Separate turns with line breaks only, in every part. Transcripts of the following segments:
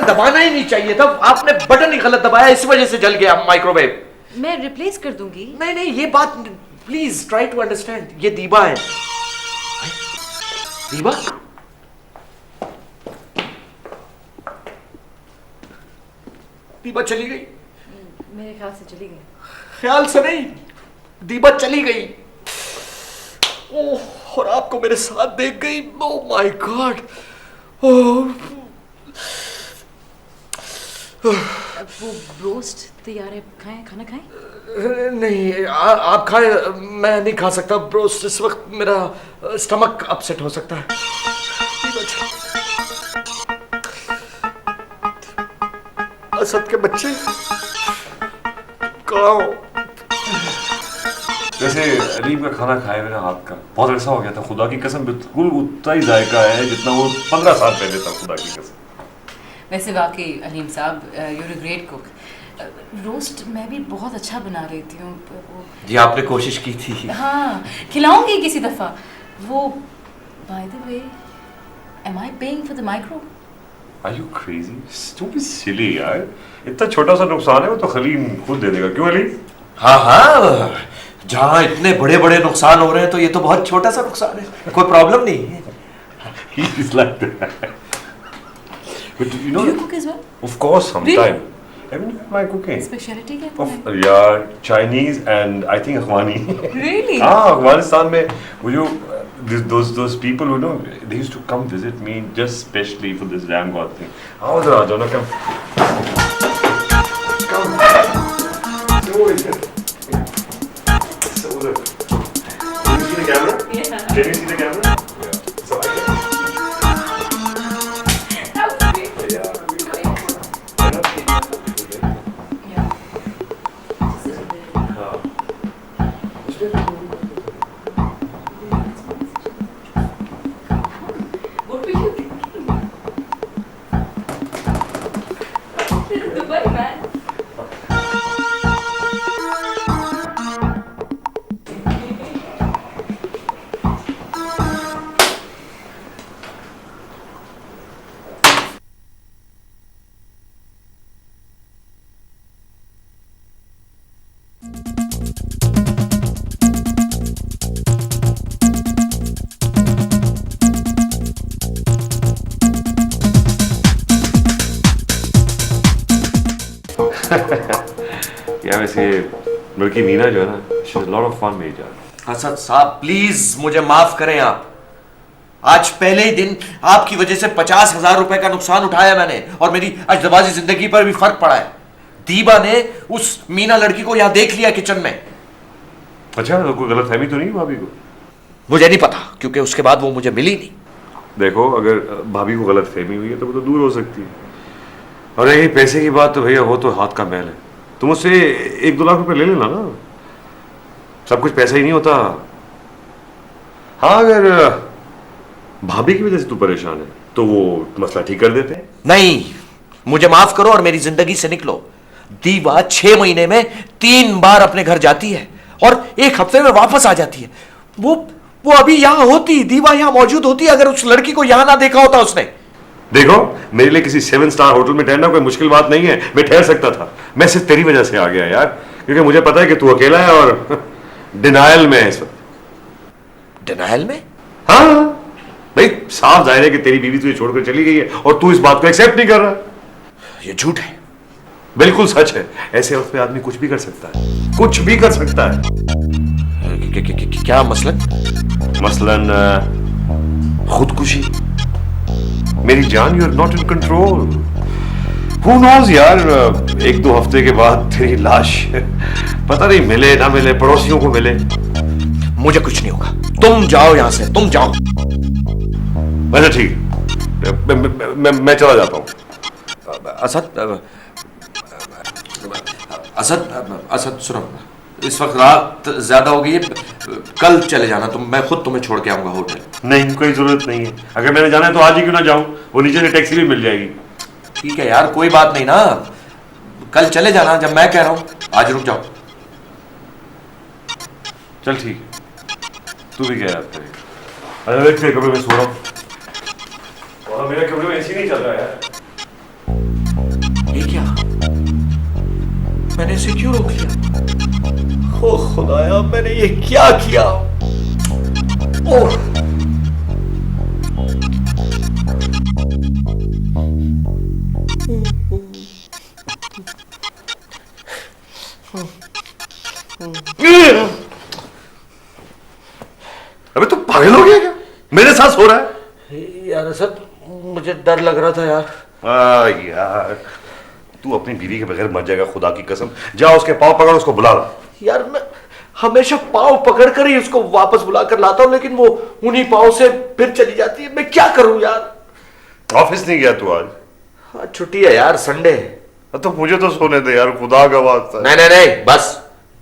Button दबाना ही नहीं चाहिए था, आपने बटन ही गलत दबाया, इस वजह से जल गया माइक्रोवेव।
मैं रिप्लेस कर दूंगी।
नहीं नहीं, ये बात प्लीज ट्राई टू अंडरस्टैंड। ये दीबा है। दीबा, दीबा चली गई।
मेरे ख्याल से चली गई।
ख्याल से नहीं, दीबा चली गई। ओह, और आपको मेरे साथ देख गई। Oh my God.
अब वो रोस्ट तैयार है, खाएं, खाना खाएं?
नहीं, आप खाए, मैं नहीं खा सकता ब्रोस्ट। इस वक्त मेरा स्टमक अपसेट हो सकता है। असद के बच्चे कहाँ हो?
वैसे अलीम का खाना खाए मेरा हाथ का बहुत ऐसा हो गया था, खुदा की कसम बिल्कुल उतना ही जायका है जितना वो 15 साल पहले था, खुदा की कसम।
वैसे वाकई अलीम साहब, you are a great cook. Roast मैं भी बहुत अच्छा बना लेती हूँ।
जी, आपने कोशिश की थी।
हाँ, खिलाऊंगी किसी दफा। वो by the way, am I paying for the micro?
Are you crazy? Don't be silly यार, इतना छोटा सा नुकसान है वो तो खलीम खुद दे देगा। क्यों अली?
हाँ हाँ, जहाँ इतने बड़े बड़े नुकसान हो रहे हैं तो ये तो बहुत छोटा सा नुकसान है, कोई प्रॉब्लम नहीं है।
He's like that. But you know,
Do you cook as well?
of course, sometime.
Really?
Haven't you my cooking?
Speciality क्या है?
Of yeah, Chinese and I think Afghani.
Really?
हाँ, अफगानिस्तान में वो जो those people who know, they used to come visit me just specially for this damn god thing. आओ जरा आ जाओ ना, come. Come. So look. Can you see the camera?
Yeah.
Can you see the camera? Yeah. So I can.
That was great.
Yeah.
What were you thinking? This is Dubai, man.
या वैसे लड़की मीना जो है ना, she is lot of fun मेरी जान।
असद साहब please मुझे माफ करें आप। आज पहले ही दिन आपकी वजह से 50,000 रुपए का नुकसान उठाया मैंने, और मेरी अजदबाजी जिंदगी पर भी फर्क पड़ा है। दीबा ने उस मीना लड़की को यहां देख लिया किचन में।
अच्छा, तो कोई गलतफहमी तो नहीं भाभी को?
मुझे नहीं पता, क्योंकि उसके बाद वो मुझे मिली नहीं।
देखो, अगर भाभी को गलतफहमी हुई है तो वो तो दूर हो सकती है, और यही पैसे की बात तो भैया वो तो हाथ का मैल है। तुम उससे 1-2 लाख रुपए ले लेना ना, सब कुछ पैसा ही नहीं होता। हाँ, अगर भाभी की वजह से तू परेशान है तो वो मसला ठीक कर देते हैं।
नहीं, मुझे माफ करो और मेरी जिंदगी से निकलो। दीवा 6 महीने में 3 बार अपने घर जाती है और 1 हफ्ते में वापस आ जाती है। वो अभी यहां होती, दीवा यहां मौजूद होती अगर उस लड़की को यहां ना देखा होता उसने।
देखो, मेरे लिए किसी 7 स्टार होटल में ठहरना कोई मुश्किल बात नहीं है, मैं ठहर सकता था। मैं सिर्फ तेरी वजह से आ गया यार, क्योंकि मुझे पता है कि तू अकेला है और डिनायल में है इस वक्त।
डिनायल में?
हाँ भाई, साफ जाहिर है कि तेरी बीवी तुझे छोड़कर चली गई है और तू इस बात को एक्सेप्ट नहीं कर रहा।
ये झूठ है।
बिल्कुल सच है। ऐसे वक्त पे आदमी कुछ भी कर सकता है, कुछ भी कर सकता है।
क्या मसलन?
मसलन खुदकुशी। मेरी जान, you are not in control. Who knows यार, 1-2 हफ्ते के बाद तेरी लाश पता नहीं मिले ना मिले, पड़ोसियों को मिले।
मुझे कुछ नहीं होगा, तुम जाओ यहां से, तुम जाओ।
अच्छा ठीक, मैं चला जाता हूं।
असद सुनो, इस वक्त रात ज्यादा हो गई है, कल चले जाना तुम, मैं खुद तुम्हें छोड़ के आऊंगा होटल।
नहीं, कोई जरूरत नहीं है। अगर मैंने जाना है तो आज ही क्यों ना जाऊं, वो नीचे से टैक्सी भी मिल जाएगी।
ठीक है यार, कोई बात नहीं ना, कल चले जाना जब मैं कह रहा हूं। आज रुक जाओ।
चल ठीक है, तू भी क्या याद करेगा। अरे तेरे कमरे में सो रहा हूँ, और मेरे कमरे में एसी नहीं चल रहा है यार।
ऐसे क्यों रोक लिया? ओ खुदाया, मैंने ये क्या किया? ओह
अबे तू पागल हो गया क्या? मेरे साथ सो रहा है?
यार असद, मुझे डर लग रहा था यार।
यार तू अपनी बीवी के बगैर मर जाएगा, खुदा की कसम। जा उसके पाँव पकड़, उसको बुला ला।
यार मैं हमेशा पाँव पकड़ कर ही उसको वापस बुला कर लाता हूँ, लेकिन वो उन्हीं पाँव से फिर चली जाती है। मैं क्या करूं यार?
ऑफिस नहीं गया तू आज?
हाँ, छुट्टी है यार, संडे है।
तो मुझे तो सोने दे यार, खुदा का वास्ता।
नहीं नहीं नहीं, बस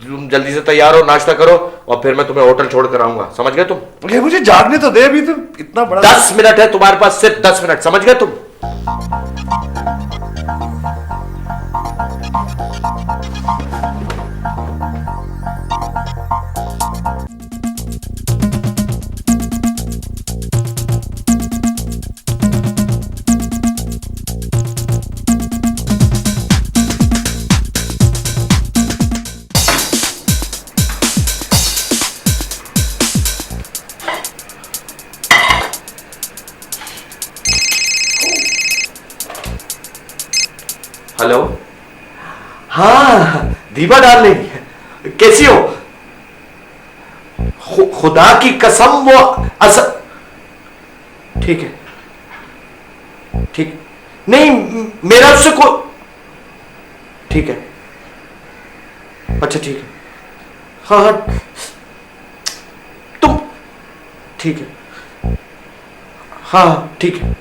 तुम जल्दी से तैयार हो, नाश्ता करो और फिर मैं तुम्हें होटल छोड़ कर आऊंगा। समझ गए तुम?
ये मुझे जागने तो दे, अभी तो इतना बड़ा।
10 मिनट है तुम्हारे पास, सिर्फ 10 मिनट। समझ गए तुम? हेलो, हाँ दीपा डार्लिंग, कैसी हो? खुदा की कसम वो ठीक है, ठीक नहीं, मेरा उससे को ठीक है। अच्छा ठीक है, हाँ हाँ तुम ठीक है, हाँ हाँ ठीक है।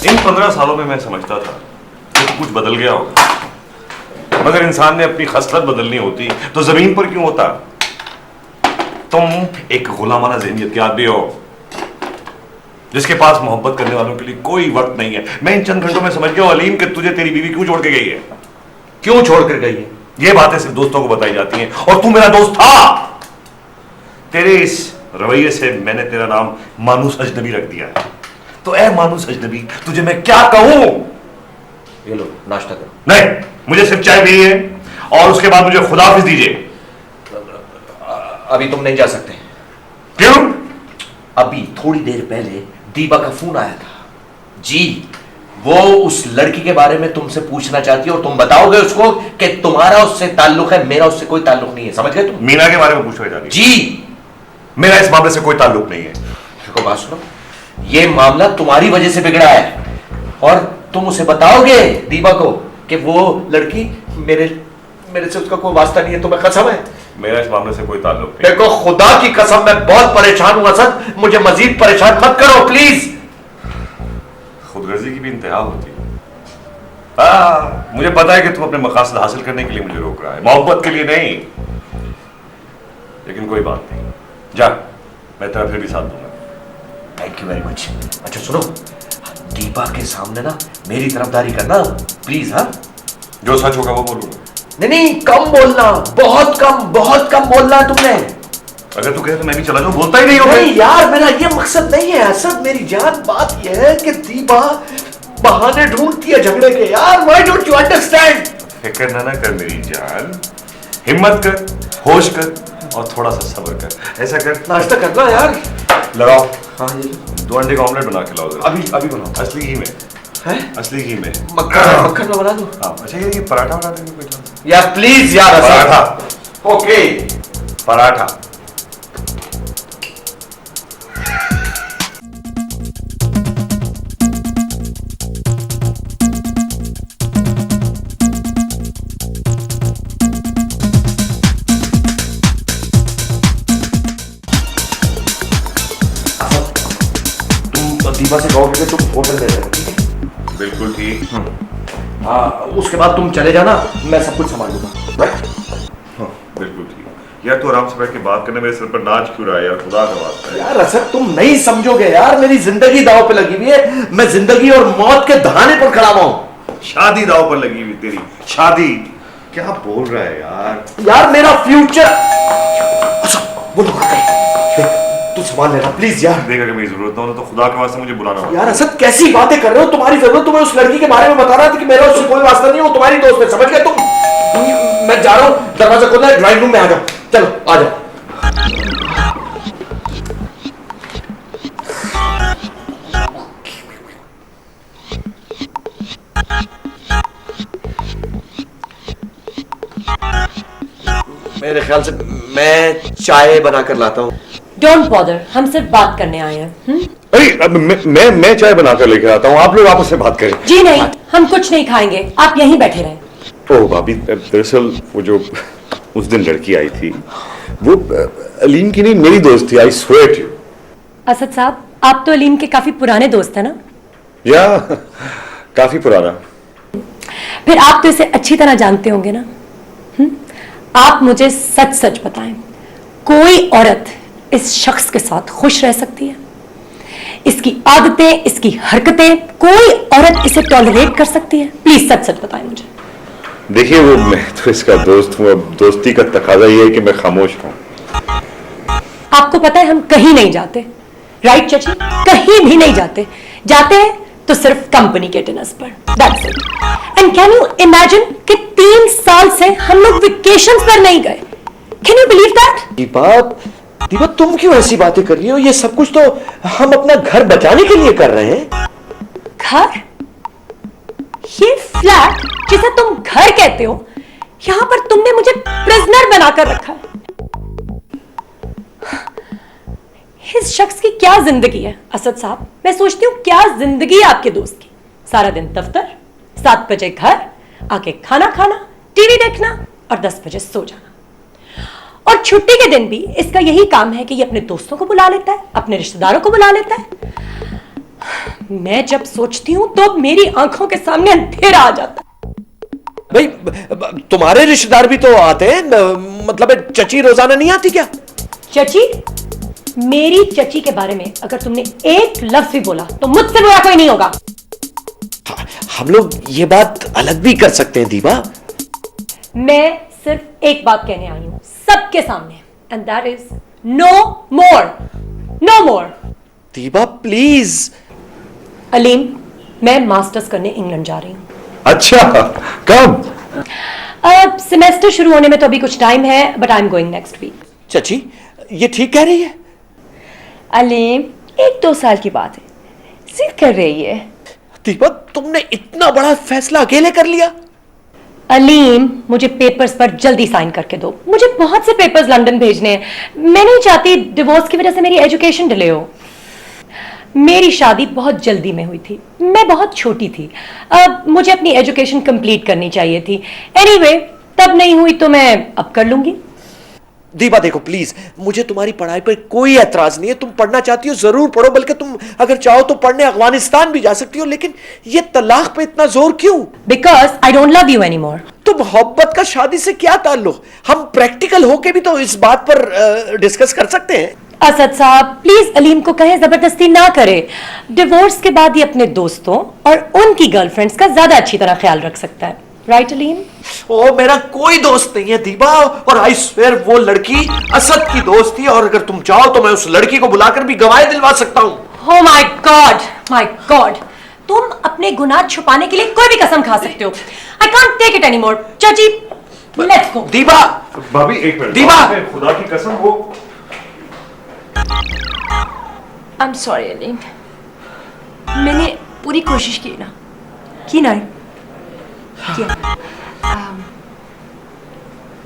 इन 15 सालों में मैं समझता था कि कुछ बदल गया होगा, मगर इंसान ने अपनी खसलत बदलनी होती तो जमीन पर क्यों होता? तुम एक गुलामाना ज़हनियत के आदमी हो, जिसके पास मोहब्बत करने वालों के लिए कोई वक्त नहीं है। मैं इन चंद घंटों में समझ गया अलीम कि तुझे तेरी बीवी क्यों छोड़ के गई है।
क्यों छोड़ कर गई है?
ये बातें सिर्फ दोस्तों को बताई जाती हैं, और तू मेरा दोस्त था। तेरे इस रवैये से मैंने तेरा नाम मानूस अजनबी रख दिया है। तो ऐ मानूस अजनबी, तुझे मैं क्या कहूं?
ये लो नाश्ता करो।
नहीं, मुझे सिर्फ चाय पी है और उसके बाद मुझे खुदाफिज दीजिए।
अभी तुम नहीं जा सकते।
क्यों?
अभी थोड़ी देर पहले दीपा का फोन आया था जी, वो उस लड़की के बारे में तुमसे पूछना चाहती है और तुम बताओगे उसको कि तुम्हारा उससे ताल्लुक है, मेरा उससे कोई ताल्लुक नहीं है। समझ गए तुम?
मीना के बारे में पूछना चाहती
जी।
मेरा इस मामले से कोई ताल्लुक नहीं है।
देखो बात सुनो, ये मामला तुम्हारी वजह से बिगड़ा है और तुम उसे बताओगे दीपा को कि वो लड़की मेरे से उसका कोई वास्ता नहीं है। तुम्हें कसम है?
मेरा इस मामले से कोई ताल्लुक नहीं।
देखो खुदा की कसम, मैं बहुत परेशान हूं असद, मुझे मजीद परेशान मत करो प्लीज।
खुदगर्जी की भी इंतहा होती है। मुझे पता है कि तुम अपने मकासद हासिल करने के लिए मुझे रोक रहा है, मोहब्बत के लिए नहीं। लेकिन कोई बात नहीं, जा, मैं तेरा फिर भी साथ दूंगा।
Thank you very much. अच्छा सुनो, दीपा के सामने ना मेरी तरफदारी करना प्लीज। हाँ,
जो सच होगा वो बोलूंगा।
नहीं नहीं, कम बोलना, बहुत कम बोलना तुमने।
अगर तू कहे तो मैं भी चला जाऊं, बोलता ही नहीं हो।
नहीं यार, मेरा ये मकसद नहीं है असद, मेरी जान। बात यह है कि दीपा बहाने ढूंढती है झगड़े के। यार व्हाई डोंट यू अंडरस्टैंड?
फिक्र ना कर मेरी जान, हिम्मत कर, होश कर और थोड़ा सा सब्र कर। ऐसा कर,
नाश्ता करना यार।
लगाओ।
हाँ ये
2 अंडे का ऑमलेट बना के लाओ जरा।
अभी बनाओ।
असली घी में
है?
असली घी में।
मक्खन में बना दो।
हाँ, अच्छा ये पराठा बना देंगे कोई चांस?
यार प्लीज यार असद।
पराठा।
ओके
पराठा।
तुम दीपा से कहोगे कि तुम होटल दे रहे हो, ठीक है?
बिल्कुल ठीक।
हाँ, उसके बाद तुम चले जाना, मैं सब कुछ संभाल लूंगा। राइट?
हाँ, बिल्कुल ठीक। यार तू आराम से बैठ के बात करने, मेरे सिर पर नाच क्यों रहा है यार, खुदा का वास्ता है।
यार असद तुम नहीं समझोगे यार, मेरी जिंदगी दांव पे लगी हुई है, मैं जिंदगी और मौत के दहाने पर खड़ा हुआ हूं।
शादी दाव पर लगी हुई तेरी शादी, क्या बोल रहा है यार।
यार मेरा फ्यूचर। असद वो लोग आ गए, तू संभाल लेना प्लीज यार।
देख अगर मेरी जरूरत ना हो तो खुदा के वास्ते मुझे बुलाना मत।
यार असद कैसी बातें कर रहे हो, तुम्हारी जरूरत, तुम्हें उस लड़की के बारे में बता रहा था कि मेरा उससे कोई वास्ता नहीं, वो तुम्हारी दोस्त है, समझ गए तुम। मैं जा रहा हूं, दरवाजा खोलना है, ड्राइंग रूम में आ जाओ, चलो आ जाओ। मेरे ख्याल से मैं चाय बनाकर लाता हूँ।
डोंट बॉदर, हम सिर्फ बात करने आए हैं।
अरे अब मैं चाय बनाकर लेकर आता हूँ, आप लोग आपस में बात करें।
जी नहीं, हम कुछ नहीं खाएंगे, आप यहीं बैठे रहें।
ओह भाभी, दरअसल वो जो उस दिन लड़की आई थी वो अलीम की नहीं, मेरी दोस्त थी, I swear to you.
Asad साहब, आप तो अलीम के काफी पुराने दोस्त हैं ना?
या काफी पुराना।
फिर आप तो इसे अच्छी तरह जानते होंगे ना? आप मुझे सच सच बताएं, कोई औरत इस शख्स के साथ खुश रह सकती है? इसकी आदतें, इसकी हरकतें, कोई औरत इसे टॉलरेट कर सकती है? प्लीज सच सच बताएं मुझे।
देखिए वो मैं तो इसका दोस्त हूँ, अब दोस्ती का तकाजा ये है कि मैं खामोश हूँ।
आपको पता है हम कहीं नहीं जाते, राइट चाची? कहीं भी नहीं जाते, जाते हैं तो सिर्फ कंपनी के डिनर्स पर, that's it. And can you imagine कि 3 साल से हम लोग वेकेशंस पर नहीं गए? Can you believe that?
Deepa तुम क्यों ऐसी बातें कर रही हो? ये सब कुछ तो हम अपना घर बचाने के लिए कर रहे हैं।
घर? ये फ्लैट जिसे तुम घर कहते हो, यहां पर तुमने मुझे प्रिजनर बनाकर रखा है। इस शख्स की क्या जिंदगी है असद साहब? मैं सोचती हूँ क्या जिंदगी है आपके दोस्त की। सारा दिन दफ्तर, 7 बजे घर आके खाना खाना, टीवी देखना और 10 बजे सो जाना। और छुट्टी के दिन भी इसका यही काम है कि ये अपने दोस्तों को बुला लेता है, अपने रिश्तेदारों को बुला लेता है। मैं जब सोचती हूं तो मेरी आंखों के सामने अंधेरा आ जाता है।
भाई तुम्हारे रिश्तेदार भी तो आते हैं, मतलब चची रोजाना नहीं आती क्या?
चची? मेरी चची के बारे में अगर तुमने एक लफ्ज भी बोला तो मुझसे बुरा कोई नहीं होगा।
हम लोग ये बात अलग भी कर सकते हैं दीपा।
मैं सिर्फ एक बात कहने आई हूं सबके सामने, and that is no more, no more.
Deepa please.
Aleem, मैं मास्टर्स करने इंग्लैंड जा रही हूं।
अच्छा, कब?
सेमेस्टर शुरू होने में तो अभी कुछ टाइम है, but I am going next week.
चची ये ठीक कह रही है?
अलीम, 1-2 साल की बात है, जिद कर रही है।
दीपा तुमने इतना बड़ा फैसला अकेले कर लिया?
अलीम, मुझे पेपर्स पर जल्दी साइन करके दो, मुझे बहुत से पेपर्स लंदन भेजने हैं। मैं नहीं चाहती डिवोर्स की वजह से मेरी एजुकेशन डिले हो। मेरी शादी बहुत जल्दी में हुई थी, मैं बहुत छोटी थी, अब मुझे अपनी एजुकेशन कंप्लीट करनी चाहिए थी। एनीवे, तब नहीं हुई तो मैं अब कर लूंगी।
दीपा देखो प्लीज, मुझे तुम्हारी पढ़ाई पर कोई एतराज नहीं है, तुम पढ़ना चाहती हो जरूर पढ़ो, बल्कि तुम अगर चाहो तो पढ़ने अफगानिस्तान भी जा सकती हो, लेकिन ये तलाक पे इतना जोर क्यों?
Because I don't love you any more.
तो मोहब्बत का शादी से क्या ताल्लुक? हम प्रैक्टिकल होके भी तो इस बात पर डिस्कस कर सकते हैं।
असद साहब प्लीज अलीम को कहें जबरदस्ती ना करे। डिवोर्स के बाद ही अपने दोस्तों और उनकी गर्लफ्रेंड्स का ज्यादा अच्छी तरह ख्याल रख सकता है, राइट अलीम?
ओ मेरा कोई दोस्त नहीं है दीपा, और आई स्वेयर वो लड़की असद की दोस्त थी, और अगर तुम चाहो तो मैं उस लड़की को बुलाकर भी गवाही दिलवा सकता हूं।
Oh my God, my God! तुम अपने गुनाह छुपाने के लिए कोई भी कसम खा सकते हो। I can't take it anymore. चाची, let's go.
दीपा,
भाभी एक मिनट,
दीपा!
खुदा की कसम वो।
I'm sorry अलीम, मैंने पूरी कोशिश की ना। की ना? किया।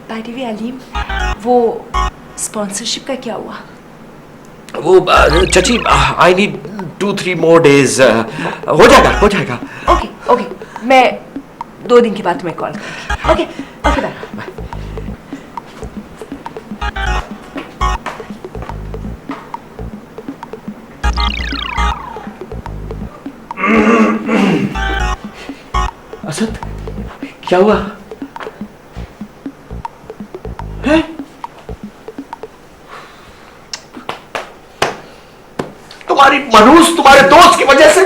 बाय द वे अलीम, वो स्पॉन्सरशिप का क्या हुआ?
वो चची आई नीड 2-3 more days, हो जाएगा हो जाएगा।
ओके ओके, मैं 2 दिन के बाद तुम्हें कॉल करूँगी। Okay okay, bye.
असद क्या हुआ है? तुम्हारी मनहूस तुम्हारे दोस्त की वजह से